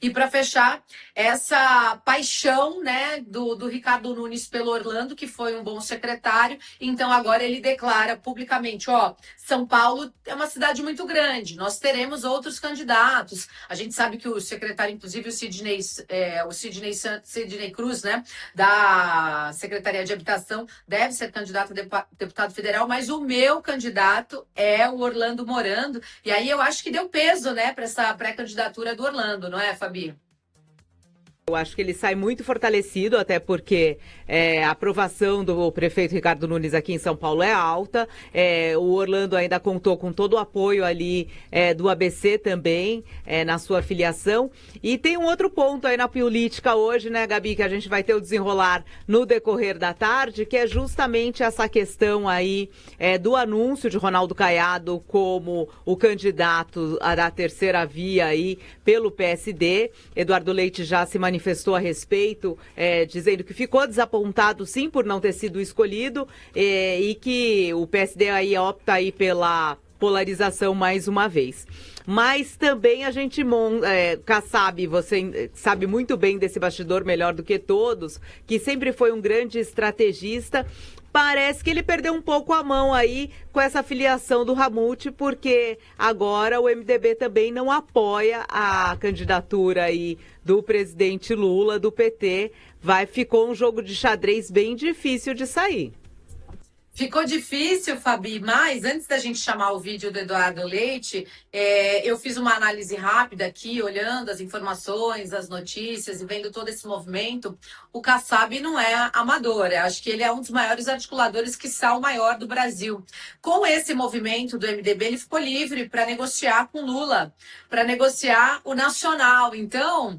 E para fechar, essa paixão, né, do Ricardo Nunes pelo Orlando, que foi um bom secretário, então agora ele declara publicamente, ó, São Paulo é uma cidade muito grande, nós teremos outros candidatos. A gente sabe que o secretário, inclusive o Sidney Cruz, né, da Secretaria de Habitação, deve ser candidato a deputado federal, mas o meu candidato é o Orlando Morando, e aí eu acho que deu peso, né, para essa pré-candidatura do Orlando, não é, Fabi? Eu acho que ele sai muito fortalecido, até porque a aprovação do prefeito Ricardo Nunes aqui em São Paulo é alta. O Orlando ainda contou com todo o apoio ali do ABC também, na sua filiação. E tem um outro ponto aí na política hoje, né, Gabi, que a gente vai ter o desenrolar no decorrer da tarde, que é justamente essa questão aí do anúncio de Ronaldo Caiado como o candidato da terceira via aí pelo PSD. Eduardo Leite já se manifestou a respeito, dizendo que ficou desapontado sim por não ter sido escolhido e que o PSD aí opta aí pela polarização mais uma vez. Mas também a gente, Kassab, você sabe muito bem desse bastidor melhor do que todos, que sempre foi um grande estrategista. Parece que ele perdeu um pouco a mão aí com essa filiação do Ramute, porque agora o MDB também não apoia a candidatura aí do presidente Lula, do PT. Ficou um jogo de xadrez bem difícil de sair. Ficou difícil, Fabi, mas antes da gente chamar o vídeo do Eduardo Leite, eu fiz uma análise rápida aqui, olhando as informações, as notícias e vendo todo esse movimento. O Kassab não é amador, eu acho que ele é um dos maiores articuladores, quiçá o maior do Brasil. Com esse movimento do MDB, ele ficou livre para negociar com Lula, para negociar o nacional. Então,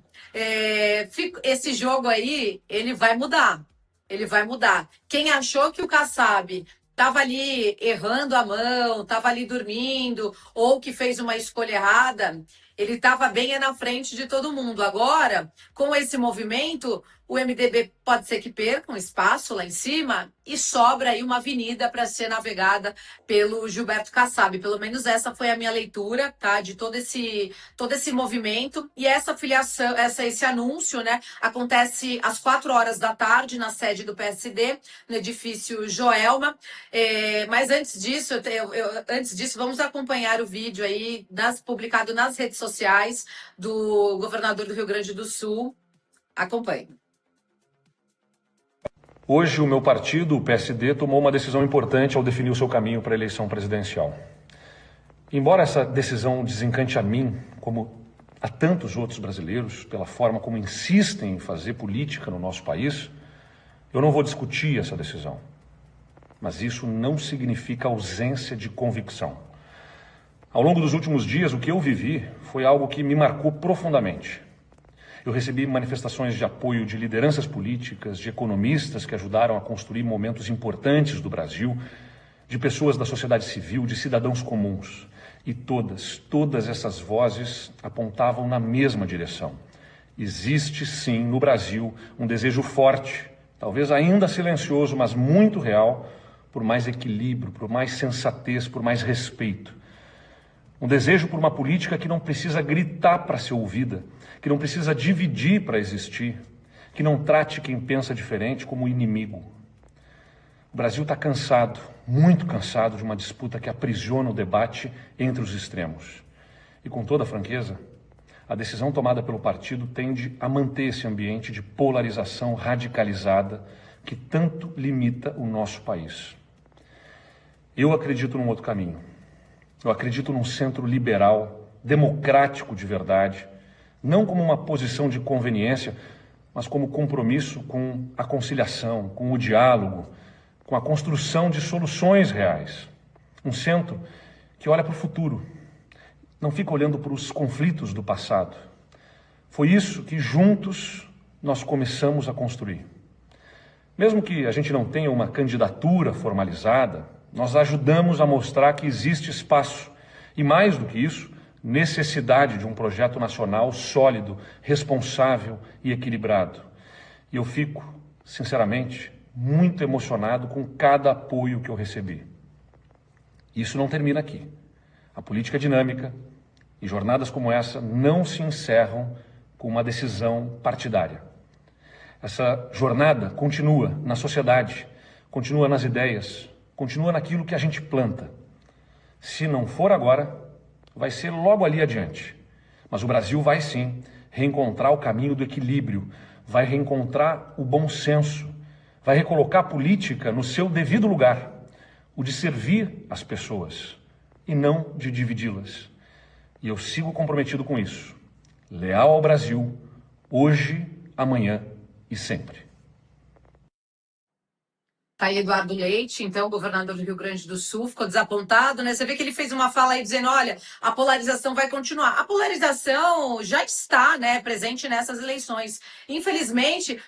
esse jogo aí, ele vai mudar. Ele vai mudar. Quem achou que o Kassab estava ali errando a mão, estava ali dormindo, ou que fez uma escolha errada, ele estava bem na frente de todo mundo. Agora, com esse movimento, o MDB pode ser que perca um espaço lá em cima e sobra aí uma avenida para ser navegada pelo Gilberto Kassab. Pelo menos essa foi a minha leitura, tá? De todo esse movimento. E essa filiação, esse anúncio, né, acontece às 4 horas da tarde na sede do PSD, no edifício Joelma. Mas antes disso, vamos acompanhar o vídeo aí publicado nas redes sociais do governador do Rio Grande do Sul. Acompanhe. Hoje, o meu partido, o PSD, tomou uma decisão importante ao definir o seu caminho para a eleição presidencial. Embora essa decisão desencante a mim, como a tantos outros brasileiros, pela forma como insistem em fazer política no nosso país, eu não vou discutir essa decisão. Mas isso não significa ausência de convicção. Ao longo dos últimos dias, o que eu vivi foi algo que me marcou profundamente. Eu recebi manifestações de apoio de lideranças políticas, de economistas que ajudaram a construir momentos importantes do Brasil, de pessoas da sociedade civil, de cidadãos comuns. E todas essas vozes apontavam na mesma direção. Existe, sim, no Brasil, um desejo forte, talvez ainda silencioso, mas muito real, por mais equilíbrio, por mais sensatez, por mais respeito. Um desejo por uma política que não precisa gritar para ser ouvida, que não precisa dividir para existir, que não trate quem pensa diferente como inimigo. O Brasil está cansado, muito cansado de uma disputa que aprisiona o debate entre os extremos. E com toda franqueza, a decisão tomada pelo partido tende a manter esse ambiente de polarização radicalizada que tanto limita o nosso país. Eu acredito num outro caminho. Eu acredito num centro liberal, democrático de verdade, não como uma posição de conveniência, mas como compromisso com a conciliação, com o diálogo, com a construção de soluções reais. Um centro que olha para o futuro, não fica olhando para os conflitos do passado. Foi isso que juntos nós começamos a construir. Mesmo que a gente não tenha uma candidatura formalizada, nós ajudamos a mostrar que existe espaço e, mais do que isso, necessidade de um projeto nacional sólido, responsável e equilibrado. E eu fico, sinceramente, muito emocionado com cada apoio que eu recebi. Isso não termina aqui. A política é dinâmica e jornadas como essa não se encerram com uma decisão partidária. Essa jornada continua na sociedade, continua nas ideias, continua naquilo que a gente planta. Se não for agora, vai ser logo ali adiante. Mas o Brasil vai sim reencontrar o caminho do equilíbrio, vai reencontrar o bom senso, vai recolocar a política no seu devido lugar, o de servir as pessoas e não de dividi-las. E eu sigo comprometido com isso, leal ao Brasil, hoje, amanhã e sempre. Tá aí Eduardo Leite, então, governador do Rio Grande do Sul, ficou desapontado, né? Você vê que ele fez uma fala aí dizendo, olha, a polarização vai continuar. A polarização já está, né, presente nessas eleições. Infelizmente,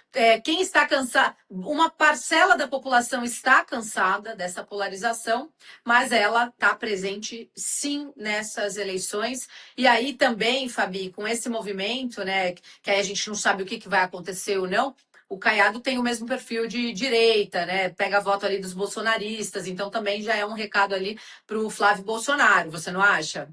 quem está cansado, uma parcela da população está cansada dessa polarização, mas ela está presente, sim, nessas eleições. E aí também, Fabi, com esse movimento, né, que aí a gente não sabe o que vai acontecer ou não, o Caiado tem o mesmo perfil de direita, né? Pega voto ali dos bolsonaristas, então também já é um recado ali para o Flávio Bolsonaro, você não acha?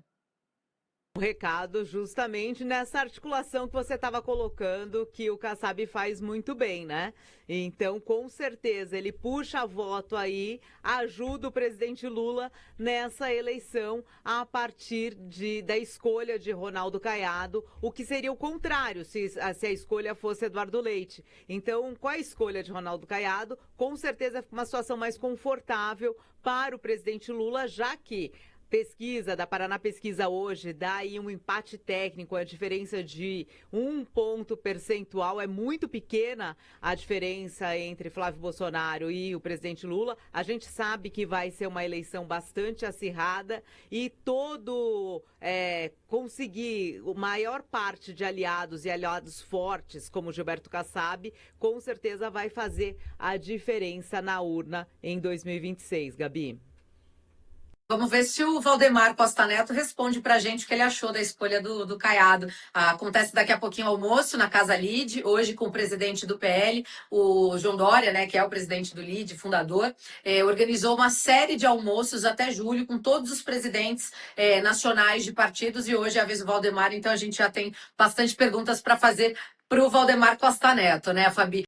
Um recado justamente nessa articulação que você estava colocando, que o Kassab faz muito bem, né? Então, com certeza, ele puxa voto aí, ajuda o presidente Lula nessa eleição a partir da escolha de Ronaldo Caiado, o que seria o contrário se a escolha fosse Eduardo Leite. Então, com a escolha de Ronaldo Caiado, com certeza fica uma situação mais confortável para o presidente Lula, já que pesquisa da Paraná Pesquisa hoje dá aí um empate técnico, a diferença de 1 ponto percentual, é muito pequena a diferença entre Flávio Bolsonaro e o presidente Lula. A gente sabe que vai ser uma eleição bastante acirrada e conseguir a maior parte de aliados e aliados fortes, como Gilberto Kassab, com certeza vai fazer a diferença na urna em 2026, Gabi. Vamos ver se o Valdemar Costa Neto responde para a gente o que ele achou da escolha do Caiado. Acontece daqui a pouquinho o almoço na Casa Lide, hoje com o presidente do PL, o João Dória, né, que é o presidente do Lide, fundador, organizou uma série de almoços até julho com todos os presidentes nacionais de partidos e hoje é a vez do Valdemar, então a gente já tem bastante perguntas para fazer para o Valdemar Costa Neto, né, Fabi?